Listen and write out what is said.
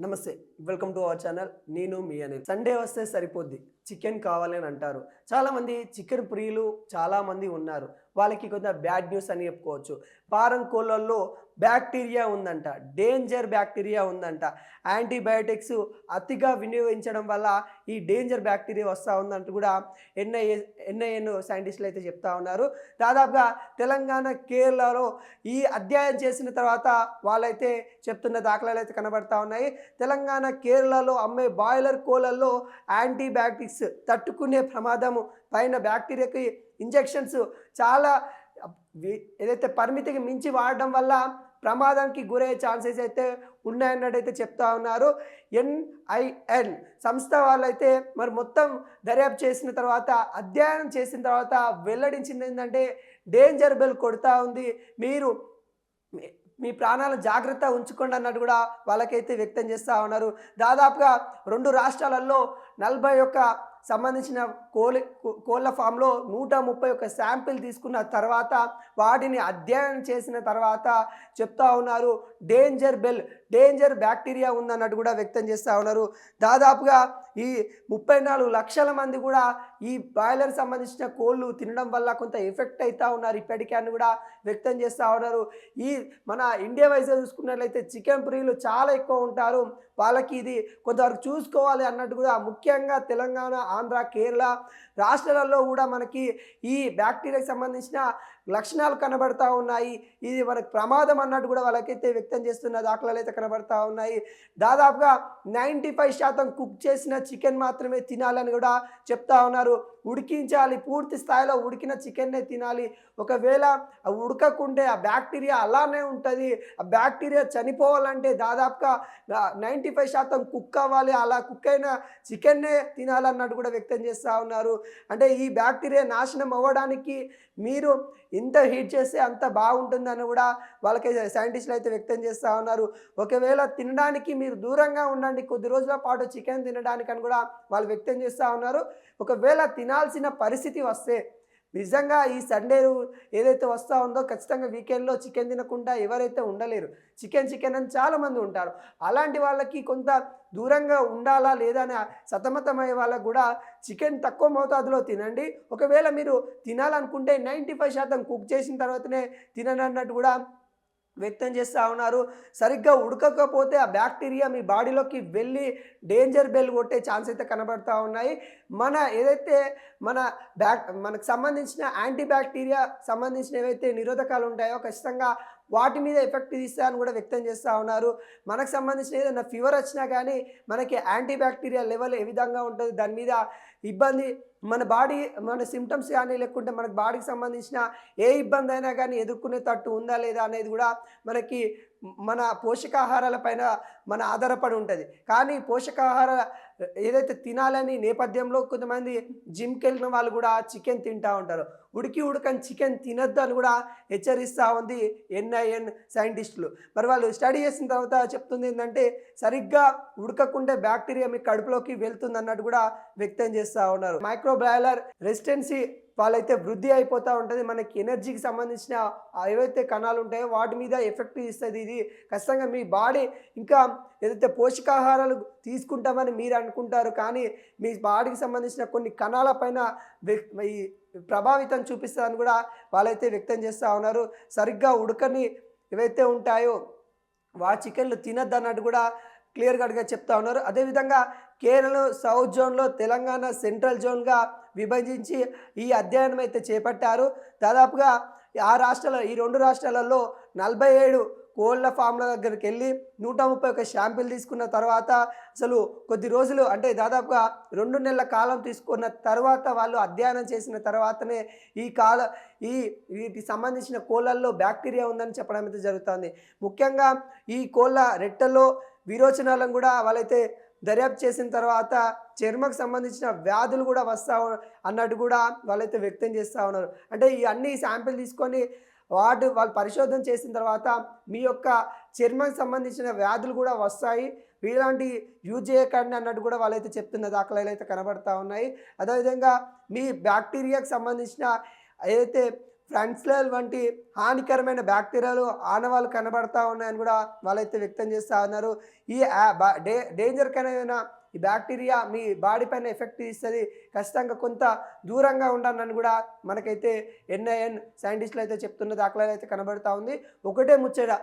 నమస్తే, welcome to our channel. నేను మీ Anil. Sunday వస్తే సరిపోద్ది, చికెన్ కావాలి అని అంటారు. చాలామంది చికెన్ ప్రియులు చాలామంది ఉన్నారు. వాళ్ళకి కొంత బ్యాడ్ న్యూస్ అని చెప్పుకోవచ్చు. పారం కోళ్ళల్లో బ్యాక్టీరియా ఉందంట, డేంజర్ బ్యాక్టీరియా ఉందంట. యాంటీబయాటిక్స్ అతిగా వినియోగించడం వల్ల ఈ డేంజర్ బ్యాక్టీరియా వస్తూ ఉందంటూ కూడా ఎన్ఐఎన్ సైంటిస్టులు అయితే చెప్తా ఉన్నారు. దాదాపుగా తెలంగాణ, కేరళలో ఈ అధ్యయనం చేసిన తర్వాత వాళ్ళైతే చెప్తున్న దాఖలాలు అయితే కనబడతా ఉన్నాయి. తెలంగాణ, కేరళలో అమ్మే బాయిలర్ కోళ్ళల్లో యాంటీబయాటిక్స్ తట్టుకునే ప్రమాదము పైన బ్యాక్టీరియాకి ఇంజెక్షన్స్ చాలా ఏదైతే పరిమితికి మించి వాడడం వల్ల ప్రమాదానికి గురయ్యే ఛాన్సెస్ అయితే ఉన్నాయన్నట్టయితే చెప్తా ఉన్నారు. ఎన్ఐఎన్ సంస్థ వాళ్ళైతే మరి మొత్తం దర్యాప్తు చేసిన తర్వాత, అధ్యయనం చేసిన తర్వాత వెల్లడించింది ఏంటంటే డేంజర్ బెల్ కొడుతూ ఉంది, మీరు మీ ప్రాణాలను జాగ్రత్త ఉంచుకోండి అన్నట్టు కూడా వాళ్ళకైతే వ్యక్తం చేస్తూ ఉన్నారు. దాదాపుగా 2 రాష్ట్రాలలో 41 సంబంధించిన కోళ్ళ ఫామ్లో 131 శాంపిల్ తీసుకున్న తర్వాత వాటిని అధ్యయనం చేసిన తర్వాత చెప్తా ఉన్నారు డేంజర్ బ్యాక్టీరియా ఉందన్నట్టు కూడా వ్యక్తం చేస్తూ ఉన్నారు. దాదాపుగా ఈ 34 లక్షల మంది కూడా ఈ బాయిలర్ సంబంధించిన కోళ్ళు తినడం వల్ల కొంత ఎఫెక్ట్ అవుతూ ఉన్నారు ఇప్పటికే అని కూడా వ్యక్తం చేస్తూ ఉన్నారు. ఈ మన ఇండియా వైజ్గా చూసుకున్నట్లయితే చికెన్ ప్రియులు చాలా ఎక్కువ ఉంటారు. వాళ్ళకి ఇది కొంతవరకు చూసుకోవాలి అన్నట్టు కూడా ముఖ్యంగా తెలంగాణ, ఆంధ్ర, కేరళ రాష్ట్రాలలో కూడా మనకి ఈ బ్యాక్టీరియాకి సంబంధించిన లక్షణాలు కనబడతా ఉన్నాయి. ఇది మనకు ప్రమాదం అన్నట్టు కూడా వాళ్ళకైతే వ్యక్తం చేస్తున్న దాఖలాలు అయితే కనబడతా ఉన్నాయి. దాదాపుగా 95% కుక్ చేసిన చికెన్ మాత్రమే తినాలని కూడా చెప్తా ఉన్నారు. ఉడికించాలి, పూర్తి స్థాయిలో ఉడికిన చికెన్నే తినాలి. ఒకవేళ ఉడకకుంటే ఆ బ్యాక్టీరియా అలానే ఉంటుంది. ఆ బ్యాక్టీరియా చనిపోవాలంటే దాదాపుగా 95% కుక్ అవ్వాలి. అలా కుక్ అయిన చికెన్నే తినాలన్నట్టు కూడా వ్యక్తం చేస్తూ ఉన్నారు. అంటే ఈ బ్యాక్టీరియా నాశనం అవ్వడానికి మీరు ఎంత హీట్ చేస్తే అంత బాగుంటుందని కూడా వాళ్ళకి సైంటిస్టులు అయితే వ్యక్తం చేస్తూ ఉన్నారు. ఒకవేళ తినడానికి మీరు దూరంగా ఉండండి, కొద్ది రోజుల పాటు చికెన్ తినడానికి అని కూడా వాళ్ళు వ్యక్తం చేస్తూ ఉన్నారు. ఒకవేళ తినాల్సిన పరిస్థితి వస్తే నిజంగా ఈ సండే ఏదైతే వస్తూ ఉందో ఖచ్చితంగా వీకెండ్లో చికెన్ తినకుండా ఎవరైతే ఉండలేరు. చికెన్ అని చాలామంది ఉంటారు. అలాంటి వాళ్ళకి కొంత దూరంగా ఉండాలా లేదా అని సతమతమయ్యే వాళ్ళకు కూడా చికెన్ తక్కువ మోతాదులో తినండి. ఒకవేళ మీరు తినాలనుకుంటే 95% కుక్ చేసిన తర్వాతనే తినండి అన్నట్టు కూడా వ్యక్తం చేస్తూ ఉన్నారు. సరిగ్గా ఉడకకపోతే ఆ బ్యాక్టీరియా మీ బాడీలోకి వెళ్ళి డేంజర్ బెల్ కొట్టే ఛాన్స్ అయితే కనబడతా ఉన్నాయి. మన ఏదైతే మనకు సంబంధించిన యాంటీబ్యాక్టీరియా సంబంధించిన ఏవైతే నిరోధకాలు ఉంటాయో ఖచ్చితంగా వాటి మీద ఎఫెక్ట్ తీస్తాయని కూడా వ్యక్తం చేస్తూ ఉన్నారు. మనకు సంబంధించిన ఏదైనా ఫీవర్ వచ్చినా కానీ మనకి యాంటీబ్యాక్టీరియా లెవెల్ ఏ విధంగా ఉంటుంది, దాని మీద ఇబ్బంది మన సిమ్టమ్స్ కానీ లేకుంటే మనకు బాడీకి సంబంధించిన ఏ ఇబ్బంది అయినా కానీ ఎదుర్కొనేటట్టు ఉందా లేదా అనేది కూడా మనకి మన పోషకాహారాల పైన ఆధారపడి ఉంటుంది. కానీ పోషకాహార ఏదైతే తినాలని నేపథ్యంలో కొంతమంది జిమ్కి వెళ్ళిన వాళ్ళు కూడా చికెన్ తింటూ ఉంటారు. ఉడకని చికెన్ తినద్దు అని కూడా హెచ్చరిస్తూ ఉంది ఎన్ఐఎన్ సైంటిస్టులు. మరి వాళ్ళు స్టడీ చేసిన తర్వాత చెప్తుంది ఏంటంటే సరిగ్గా ఉడకకుంటే బ్యాక్టీరియా మీ కడుపులోకి వెళ్తుంది అన్నట్టు కూడా వ్యక్తం చేస్తూ ఉన్నారు. మైక్రోబయాలర్ రెసిస్టెన్సీ వాళ్ళైతే వృద్ధి అయిపోతూ ఉంటుంది. మనకి ఎనర్జీకి సంబంధించిన ఏవైతే కణాలు ఉంటాయో వాటి మీద ఎఫెక్ట్ ఇస్తుంది. ఇది ఖచ్చితంగా మీ బాడీ ఇంకా ఏదైతే పోషకాహారాలు తీసుకుంటామని మీరు అనుకుంటారు, కానీ మీ బాడీకి సంబంధించిన కొన్ని కణాల పైన ఈ ప్రభావితం చూపిస్తుందని కూడా వాళ్ళైతే వ్యక్తం చేస్తూ ఉన్నారు. సరిగ్గా ఉడకని ఏవైతే ఉంటాయో చికెన్లు తినద్దు అన్నట్టు కూడా క్లియర్ కట్గా చెప్తా ఉన్నారు. అదేవిధంగా కేరళ సౌత్ జోన్లో, తెలంగాణ సెంట్రల్ జోన్గా విభజించి ఈ అధ్యయనం అయితే చేపట్టారు. దాదాపుగా ఈ 2 రాష్ట్రాలలో 47 కోళ్ళ ఫామ్ల దగ్గరికి వెళ్ళి 131 శాంపిల్ తీసుకున్న తర్వాత అసలు కొద్ది రోజులు అంటే దాదాపుగా 2 నెలల కాలం తీసుకున్న తర్వాత వాళ్ళు అధ్యయనం చేసిన తర్వాతనే వీటికి సంబంధించిన కోళ్ళల్లో బ్యాక్టీరియా ఉందని చెప్పడం అయితే జరుగుతుంది. ముఖ్యంగా ఈ కోళ్ళ రెట్టల్లో విరోచనాలను కూడా వాళ్ళైతే దర్యాప్తు చేసిన తర్వాత చర్మకు సంబంధించిన వ్యాధులు కూడా వస్తా అన్నట్టు కూడా వాళ్ళైతే వ్యక్తం చేస్తూ ఉన్నారు. అంటే ఈ అన్ని శాంపిల్ తీసుకొని వాళ్ళు పరిశోధన చేసిన తర్వాత మీ యొక్క చర్మకు సంబంధించిన వ్యాధులు కూడా వస్తాయి, ఇలాంటి యూజ్ చేయకండి అన్నట్టు కూడా వాళ్ళైతే చెప్తున్న దాఖలాలు అయితే కనబడతా ఉన్నాయి. అదేవిధంగా మీ బ్యాక్టీరియాకి సంబంధించిన ఏదైతే ఫ్రాన్స్లర్ వంటి హానికరమైన బ్యాక్టీరియాలు ఆనవాళ్ళు కనబడతా ఉన్నాయని కూడా వాళ్ళైతే వ్యక్తం చేస్తూ ఉన్నారు. ఈ డేంజర్కరమైన ఈ బ్యాక్టీరియా మీ బాడీ పైన ఎఫెక్ట్ ఇస్తుంది, ఖచ్చితంగా కొంత దూరంగా ఉండాలని కూడా మనకైతే NIN సైంటిస్టులు అయితే చెప్తున్న దాఖలాలు అయితే కనబడతా ఉంది. ఒకటే ముచ్చట,